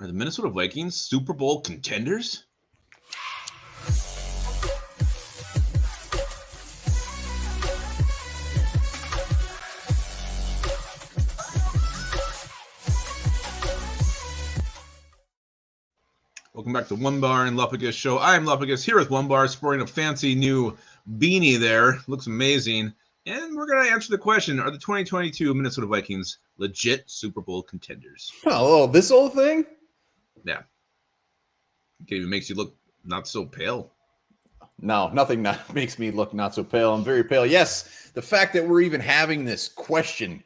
Are the Minnesota Vikings Super Bowl contenders? Welcome back to Onebar and Lupagus show. I am Lupagus here with Onebar, sporting a fancy new beanie there. Looks amazing. And we're going to answer the question, are the 2022 Minnesota Vikings legit Super Bowl contenders? Oh, this whole thing? Yeah. It even makes you look not so pale. No, nothing makes me look not so pale. I'm very pale. Yes, the fact that we're even having this question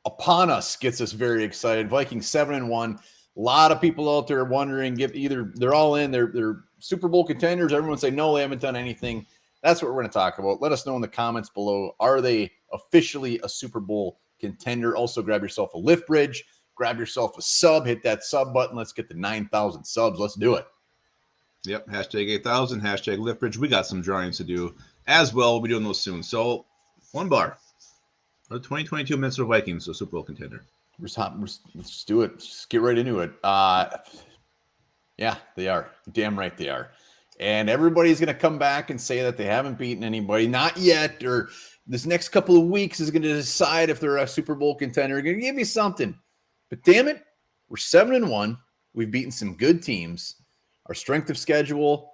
upon us gets us very excited. Vikings 7-1. A lot of people out there wondering, either they're all in, they're Super Bowl contenders. Everyone say no, they haven't done anything. That's what we're going to talk about. Let us know in the comments below. Are they officially a Super Bowl contender? Also, grab yourself a lift bridge, grab yourself a sub, hit that sub button. Let's get to 9,000 subs. Let's do it. Yep, hashtag 8,000, hashtag lift bridge. We got some drawings to do as well. We'll be doing those soon. So, Onebar. Are the 2022 Minnesota Vikings a Super Bowl contender? Let's just do it. Just get right into it. Yeah, they are. Damn right they are. And everybody's going to come back and say that they haven't beaten anybody. Not yet. Or this next couple of weeks is going to decide if they're a Super Bowl contender. They're going to give you something. But damn it, we're 7-1. We've beaten some good teams. Our strength of schedule,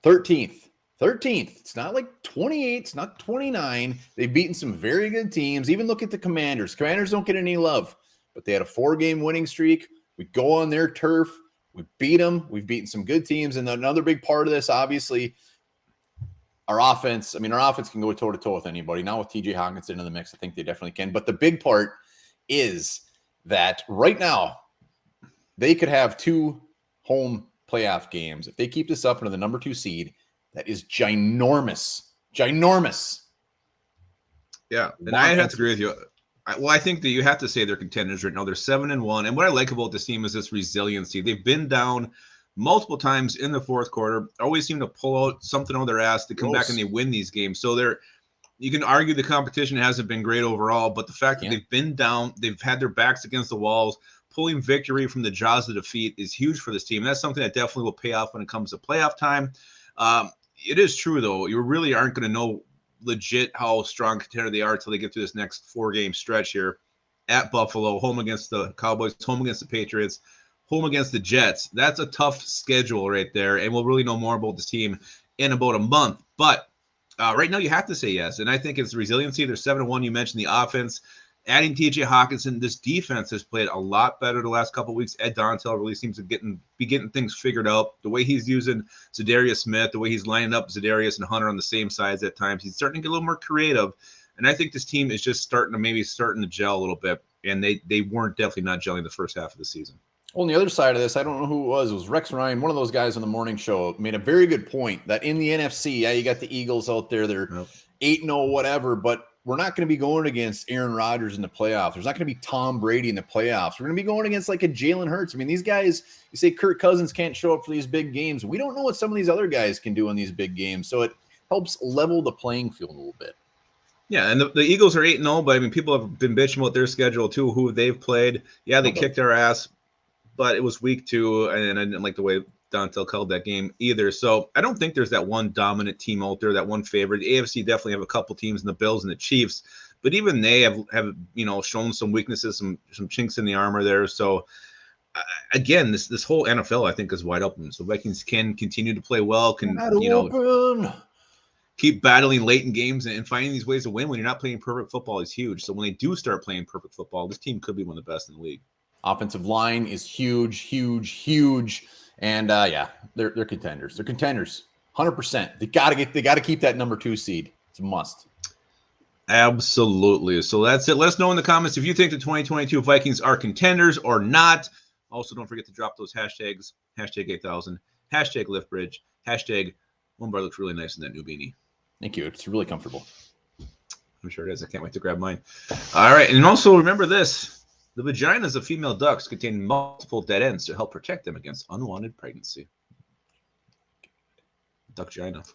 13th. 13th. It's not like 28. It's not 29. They've beaten some very good teams. Even look at the Commanders. Commanders don't get any love, but they had a 4-game winning streak. We go on their turf. We beat them. We've beaten some good teams. And another big part of this, obviously, our offense. I mean, our offense can go toe-to-toe with anybody. Now with TJ Hawkinson in the mix, I think they definitely can. But the big part is that right now, they could have 2 home playoff games. If they keep this up into the number 2 seed, that is ginormous. Ginormous. Yeah, and I have to agree with you. I think that you have to say they're contenders right now. They're 7-1. And what I like about this team is this resiliency. They've been down multiple times in the fourth quarter, always seem to pull out something on their ass to come back and they win these games. So you can argue the competition hasn't been great overall, but the fact that they've been down, they've had their backs against the walls, pulling victory from the jaws of defeat is huge for this team. That's something that definitely will pay off when it comes to playoff time. It is true, though. You really aren't going to know legit how strong contender they are until they get through this next 4-game stretch here at Buffalo, home against the Cowboys, home against the Patriots, home against the Jets. That's a tough schedule right there, and we'll really know more about this team in about a month. But right now you have to say yes, and I think it's resiliency. They're 7-1. You mentioned the offense. Adding TJ Hawkinson, this defense has played a lot better the last couple of weeks. Ed Donatell really seems to be getting things figured out. The way he's using Zadarius Smith, the way he's lining up Zadarius and Hunter on the same sides at times, he's starting to get a little more creative. And I think this team is just starting to gel a little bit. And they weren't definitely not gelling the first half of the season. On the other side of this, I don't know who it was Rex Ryan, one of those guys on the morning show, made a very good point that in the NFC, yeah, you got the Eagles out there, they're 8-0, whatever, but we're not going to be going against Aaron Rodgers in the playoffs. There's not going to be Tom Brady in the playoffs. We're going to be going against like a Jalen Hurts. I mean, these guys, you say Kirk Cousins can't show up for these big games. We don't know what some of these other guys can do in these big games. So it helps level the playing field a little bit. Yeah, and the Eagles are 8-0, but I mean, people have been bitching about their schedule too, who they've played. Yeah, they kicked our ass, but it was week 2, and I didn't like the way Donatell called that game either. So I don't think there's that one dominant team out there, that one favorite. The AFC definitely have a couple teams in the Bills and the Chiefs, but even they have shown some weaknesses, some chinks in the armor there. So again, this whole NFL I think is wide open. So Vikings can continue to play well, keep battling late in games and finding these ways to win when you're not playing perfect football is huge. So when they do start playing perfect football, this team could be one of the best in the league. Offensive line is huge. And they're contenders. They're contenders, 100%. They got to keep that number 2 seed. It's a must. Absolutely. So that's it. Let us know in the comments if you think the 2022 Vikings are contenders or not. Also, don't forget to drop those hashtags. Hashtag 8,000. Hashtag LiftBridge. Hashtag Onebar looks really nice in that new beanie. Thank you. It's really comfortable. I'm sure it is. I can't wait to grab mine. All right. And also remember this. The vaginas of female ducks contain multiple dead ends to help protect them against unwanted pregnancy. Duckgina.